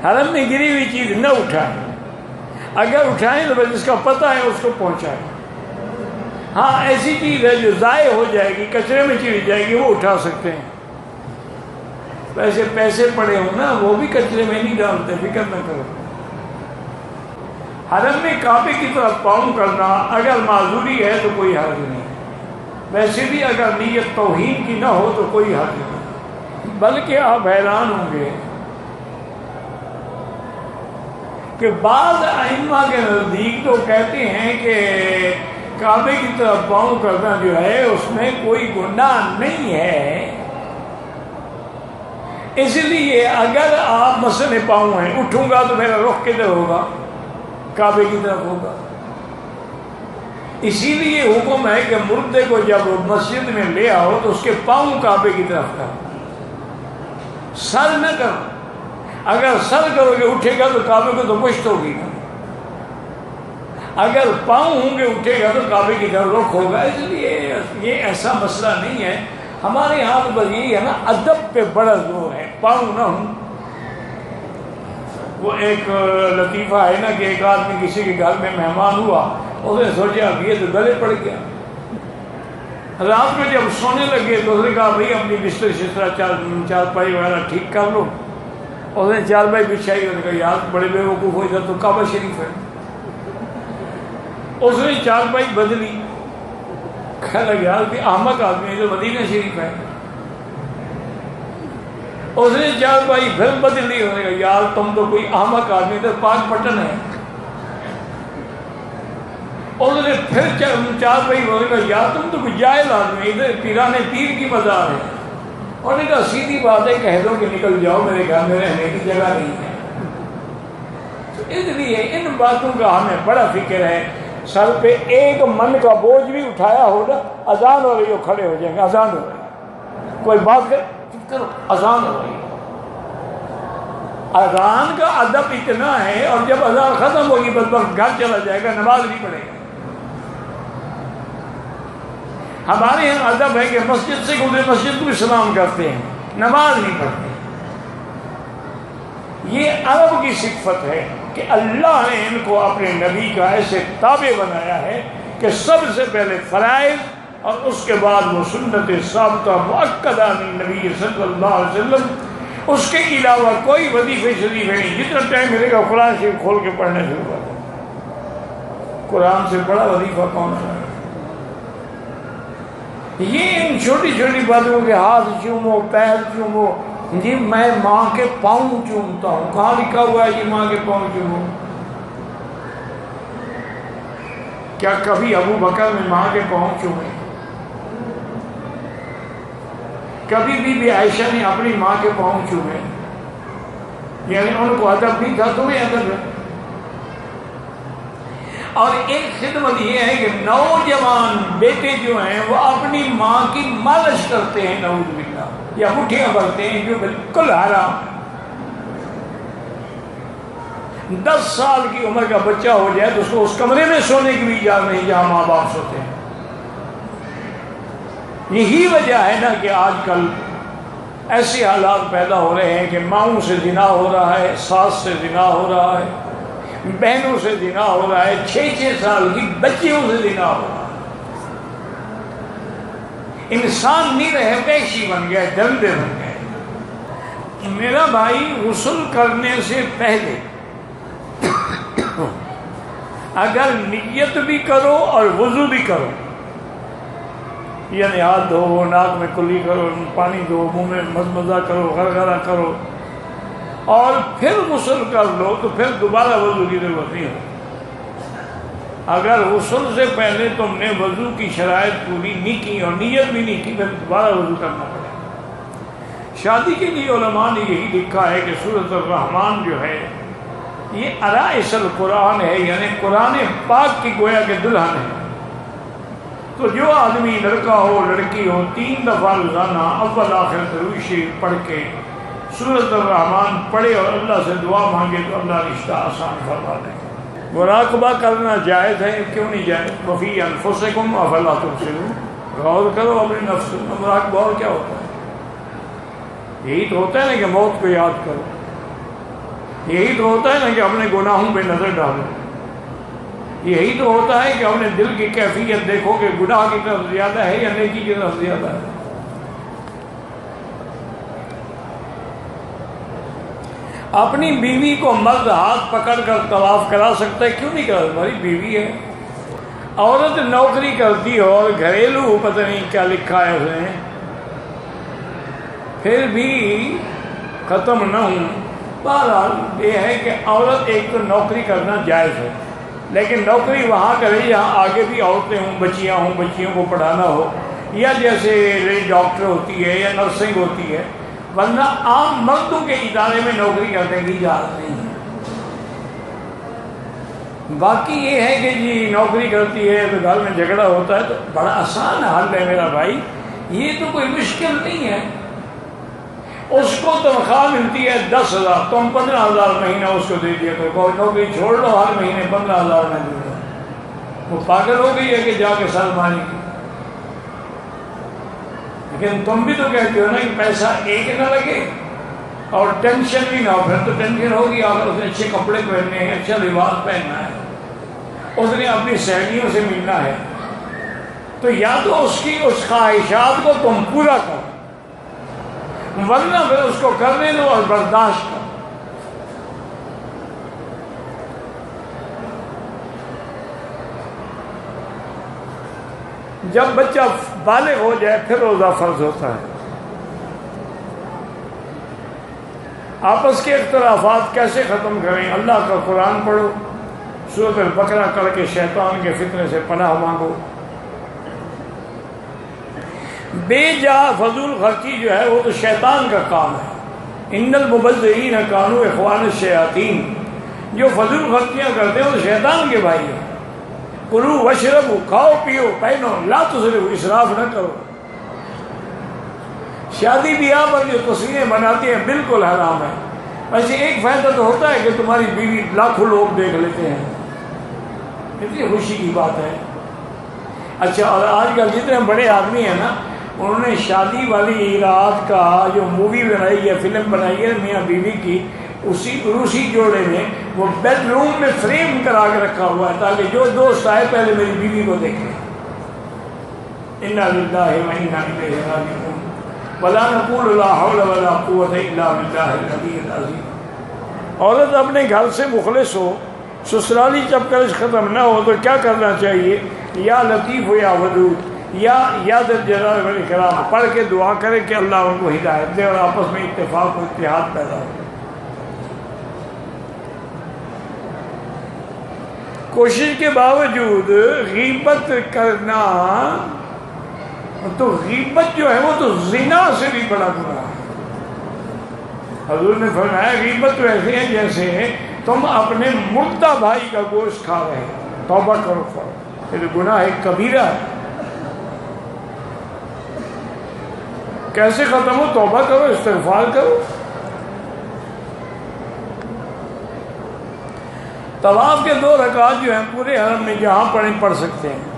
حرم میں گری ہوئی چیز نہ اٹھائیں، اگر اٹھائیں تو بس جس کا پتہ ہے اس کو پہنچائیں۔ ہاں ایسی چیز ہے جو ضائع ہو جائے گی، کچرے میں چلی جائے گی، وہ اٹھا سکتے ہیں۔ ویسے پیسے پڑے ہوں نا وہ بھی کچرے میں نہیں ڈالتے، فکر نہ کرو۔ حرم میں کعبے کی طرف پاؤں کرنا اگر معذوری ہے تو کوئی حرج نہیں، ویسے بھی اگر نیت توہین کی نہ ہو تو کوئی حرج نہیں، بلکہ آپ حیران ہوں گے کہ بعض ائمہ کے نزدیک تو کہتے ہیں کہ کعبے کی طرف پاؤں کرنا جو ہے اس میں کوئی گناہ نہیں ہے، اس لیے اگر آپ مسئلے پاؤں ہیں، اٹھوں گا تو میرا رخ کدھر ہوگا؟ کعبے کی طرف ہوگا۔ اسی لیے حکم ہے کہ مردے کو جب مسجد میں لے آؤ تو اس کے پاؤں کعبے کی طرف کرو، سر نہ کرو۔ اگر سر کرو گے اٹھے گا تو کعبے کو تو مشت ہوگی نا، اگر پاؤں ہوں گے اٹھے گا تو کعبے کی طرف رخ ہوگا۔ اس لیے یہ ایسا مسئلہ نہیں ہے۔ ہمارے یہاں تو بس یہی ہے نا، ادب پہ بڑا زور ہے، پاؤں نہ ہوں۔ وہ ایک لطیفہ ہے نا کہ ایک آدمی کسی کے گھر میں مہمان ہوا، اس نے سوچا اب یہ تو گلے پڑ گیا، رات میں جب سونے لگے تو اس نے کہا بھائی اپنی بستر شستر چارپائی وغیرہ ٹھیک کر لو۔ اس نے چارپائی بچھائی، اس نے کہا یار بڑے بے وقوف ہو جاتا تو کعبہ شریف ہے۔ اس نے چارپائی بدلی، کہنے لگا یار کہ احمق آدمی ہے جو مدینہ شریف ہے۔ اس نے چارپائی پھر بدلی، اس نے کہا یار تم تو کوئی احمق آدمی، ادھر پاک پٹن ہے۔ اس نے پھر چارپائی، اس نے کہا یار تم تو کوئی جاہل آدمی، ادھر پیران پیر کی مزار ہے۔ انہوں نے کہا سیدھی بات ہے، کہہ دو کہ نکل جاؤ، میرے گھر میں رہنے کی جگہ نہیں ہے۔ تو اس لیے ان باتوں کا ہمیں بڑا فکر ہے۔ سر پہ ایک من کا بوجھ بھی اٹھایا ہو نا، اذان ہو رہی ہو کھڑے ہو جائیں گے، اذان ہو رہی، کوئی بات کرو، اذان ہو رہی۔ اذان کا ادب اتنا ہے، اور جب اذان ختم ہوگی بس گھر چلا جائے گا، نماز نہیں پڑھے گا۔ ہمارے یہاں ادب ہے کہ مسجد سے گزرے مسجد کو سلام کرتے ہیں، نماز نہیں پڑھتے۔ یہ عرب کی صفت ہے کہ اللہ نے ان کو اپنے نبی کا ایسے تابع بنایا ہے کہ سب سے پہلے فرائض اور اس کے بعد وہ سنت ثابتہ مؤکدہ نبی صلی اللہ علیہ وسلم، اس کے علاوہ کوئی وظیفے شریف نہیں۔ جتنا ٹائم ملے گا قرآن شریف کھول کے پڑھنا شروع کر دو۔ قرآن سے بڑا وظیفہ کون سا ہے؟ یہ ان چھوٹی چھوٹی باتوں کے ہاتھ چومو، پیر چومو، جی میں ماں کے پاؤں چومتا ہوں، کہاں لکھا ہوا ہے یہ ماں کے پاؤں چومو؟ کیا کبھی ابو بکر نے ماں کے پاؤں چومے؟ کبھی بی عائشہ نے اپنی ماں کے پاؤں چومے؟ یعنی ان کو ادب نہیں تھا، تمہیں ادب ہے۔ اور ایک خدمت یہ ہے کہ نوجوان بیٹے جو ہیں وہ اپنی ماں کی مالش کرتے ہیں، نعوذ باللہ، یا مٹھیاں بھرتے ہیں، جو بالکل حرام ہے۔ 10 سال کی عمر کا بچہ ہو جائے تو اس کو اس کمرے میں سونے کی بھی اجازت نہیں جہاں ماں باپ سوتے ہیں۔ یہی وجہ ہے نا کہ آج کل ایسے حالات پیدا ہو رہے ہیں کہ ماؤں سے زنا ہو رہا ہے، ساس سے زنا ہو رہا ہے، بہنوں سے زنا ہو رہا ہے، 6 سال کی بچیوں سے زنا ہو رہا ہے۔ انسان نہیں رہے، وحشی بن گئے، درندے بن گئے۔ میرا بھائی غسل کرنے سے پہلے اگر نیت بھی کرو اور وضو بھی کرو، یعنی ہاتھ دھو، ناک میں کلی کرو، پانی دو، منہ میں مزمزہ کرو، غرغرہ کرو، اور پھر غسل کر لو تو پھر دوبارہ وضو کی ضرورت نہیں ہو۔ اگر غسل سے پہلے تم نے وضو کی شرائط پوری نہیں کی اور نیت بھی نہیں کی، پھر دوبارہ وضو کرنا پڑے گا۔ شادی کے لیے علماء نے یہی لکھا ہے کہ سورۃ الرحمن جو ہے یہ عرائس القرآن ہے، یعنی قرآن پاک کی گویا کہ دلہن ہے۔ تو جو آدمی لڑکا ہو لڑکی ہو 3 دفعہ روزانہ اول آخر درود شریف پڑھ کے سورۃ الرحمن پڑھے اور اللہ سے دعا مانگے تو اللہ رشتہ آسان فرما دے گا۔ مراقبہ کرنا جائز ہے، کیوں نہیں جائز؟ وفی انفسکم افلا تبصرون، غور کرو اپنے نفس میں۔ مراقبہ اور کیا ہوتا ہے؟ یہی تو ہوتا ہے نا کہ موت کو یاد کرو۔ یہی تو ہوتا ہے نا کہ اپنے گناہوں پہ نظر ڈالو، یہی تو ہوتا ہے کہ اپنے دل کی کیفیت دیکھو کہ گناہ کی طرف زیادہ ہے یا نیکی کی طرف زیادہ ہے۔ اپنی بیوی کو مرد ہاتھ پکڑ کر طواف کرا سکتا ہے، کیوں نہیں کرا؟ ہماری بیوی ہے۔ عورت نوکری کرتی ہو اور گھریلو پتہ نہیں کیا لکھا ہے اس نے، پھر بھی ختم نہ ہوں۔ بہرحال یہ ہے کہ عورت ایک تو نوکری کرنا جائز ہے، لیکن نوکری وہاں کرے جہاں آگے بھی عورتیں ہوں، بچیاں ہوں، بچیوں کو پڑھانا ہو، یا جیسے ڈاکٹر ہوتی ہے یا نرسنگ ہوتی ہے، ورنہ عام مردوں کے ادارے میں نوکری کرنے کی اجازت نہیں ہے۔ باقی یہ ہے کہ جی نوکری کرتی ہے تو گھر میں جھگڑا ہوتا ہے، تو بڑا آسان حل ہے میرا بھائی، یہ تو کوئی مشکل نہیں ہے۔ اس کو تنخواہ ملتی ہے 10,000، تم 15,000 مہینہ اس کو دے دیا کرو، نوکری چھوڑ لو، ہر مہینے 15,000 میں دے دو۔ وہ پاگل ہو گئی ہے کہ جا کے سر مارے گی؟ لیکن تم بھی تو کہتے ہو نا کہ پیسہ ایک نہ لگے اور ٹینشن بھی نہ ہو، پھر تو ٹینشن ہوگی۔ اگر اس نے اچھے کپڑے پہننے ہیں، اچھا لباس پہننا ہے، اس نے اپنی سہیلیوں سے ملنا ہے، تو یا تو اس کی اس خواہشات کو تم پورا کرو، ورنہ پھر اس کو کرنے دو اور برداشت کرو۔ جب بچہ بالغ ہو جائے پھر روزہ فرض ہوتا ہے۔ آپس کے اختلافات کیسے ختم کریں؟ اللہ کا قرآن پڑھو، سورۃ البقرہ کر کے شیطان کے فتنے سے پناہ مانگو۔ بے جا فضول خرچی جو ہے وہ تو شیطان کا کام ہے۔ ان المبذرین کانوا اخوان الشیاطین، جو فضول خرچیاں کرتے ہیں وہ شیطان کے بھائی ہیں۔ کلوا واشربوا، کھاؤ پیو پہنو، لا تسرفوا، اسراف نہ کرو۔ شادی بیاہ پر جو تصویریں بناتے ہیں بالکل حرام ہے۔ ویسے ایک فائدہ تو ہوتا ہے کہ تمہاری بیوی لاکھوں لوگ دیکھ لیتے ہیں، کتنی خوشی کی بات ہے۔ اچھا، اور آج کل جتنے بڑے آدمی ہیں نا، انہوں نے شادی والی رات کا جو مووی بنائی ہے، فلم بنائی ہے میاں بیوی کی، اسی روسی جوڑے میں وہ بیڈ روم میں فریم کرا کے رکھا ہوا ہے تاکہ جو دوست آئے پہلے میری بیوی کو دیکھے۔ انا للہ و انا الیہ راجعون، ولا نقول لا حول ولا قوۃ الا باللہ العلی العظیم۔ عورت اپنے گھر سے مخلص ہو، سسرالی چپکرش ختم نہ ہو تو کیا کرنا چاہیے؟ یا لطیف ہو یا ودود، یا ذل جلال والاکرام پڑھ کے دعا کرے کہ اللہ ان کو ہدایت دے اور آپس میں اتفاق و اتحاد پیدا ہو۔ کوشش کے باوجود غیبت کرنا، تو غیبت جو ہے وہ تو زنا سے بھی بڑا گناہ ہے۔ حضور نے فرمایا غیبت تو ایسے ہے جیسے تم اپنے مردہ بھائی کا گوشت کھا رہے ہو، توبہ کرو فوراً، یہ گناہ کبیرہ ہے۔ کیسے ختم ہو؟ توبہ کرو، استغفار کرو۔ طواف کے 2 رکعات جو ہیں پورے حرم میں جہاں پڑھ سکتے ہیں۔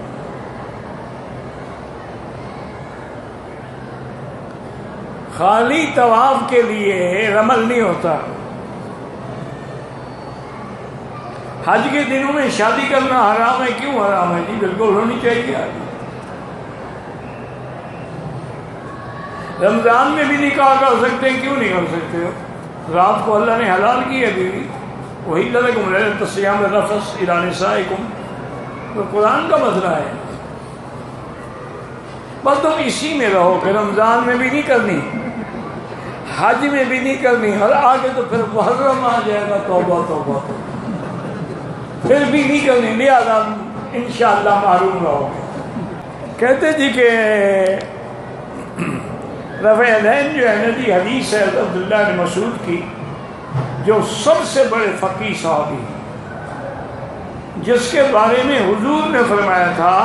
خالی طواف کے لیے رمل نہیں ہوتا۔ حج کے دنوں میں شادی کرنا حرام ہے، کیوں حرام ہے؟ جی بالکل ہونی چاہیے۔ رمضان میں بھی نکاح کر سکتے ہیں، کیوں نہیں کر سکتے ہو؟ رات کو اللہ نے حلال کی ہے بیوی، وہی لکم لیلۃ الصیام الرفث الی نسائکم، تو قرآن کا مسئلہ ہے۔ بس تم اسی میں رہو کہ رمضان میں بھی نہیں کرنی، حج میں بھی نہیں کرنی، اور آگے تو پھر محرم آ جائے گا، توبہ توبہ توبہ، پھر بھی نہیں کرنی، لہٰذا انشاءاللہ معروم رہو گے۔ کہتے جی کہ رفع العین جو ہے نا جی، حدیث ہے عبداللہ بن مسعود کی، جو سب سے بڑے فقیہ صحابی، جس کے بارے میں حضور نے فرمایا تھا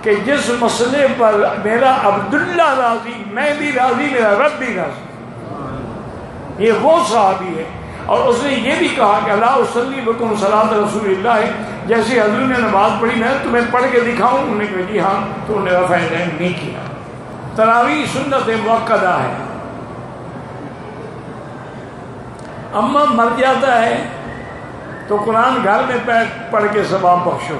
کہ جس مسئلے پر میرا عبداللہ راضی، میں بھی راضی، میرا رب بھی راضی، یہ وہ صحابی ہے۔ اور اس نے یہ بھی کہا کہ اللہ اصلی بکم صلاۃ رسول اللہ، جیسے حضور نے نماز پڑھی میں تمہیں پڑھ کے دکھاؤں؟ انہوں نے کہا جی ہاں، تو انہوں نے رفع العین نہیں کیا۔ تراویح سنت موقدہ ہے، اماں مر جاتا ہے تو قرآن گھر میں پڑھ کے ثواب بخشو.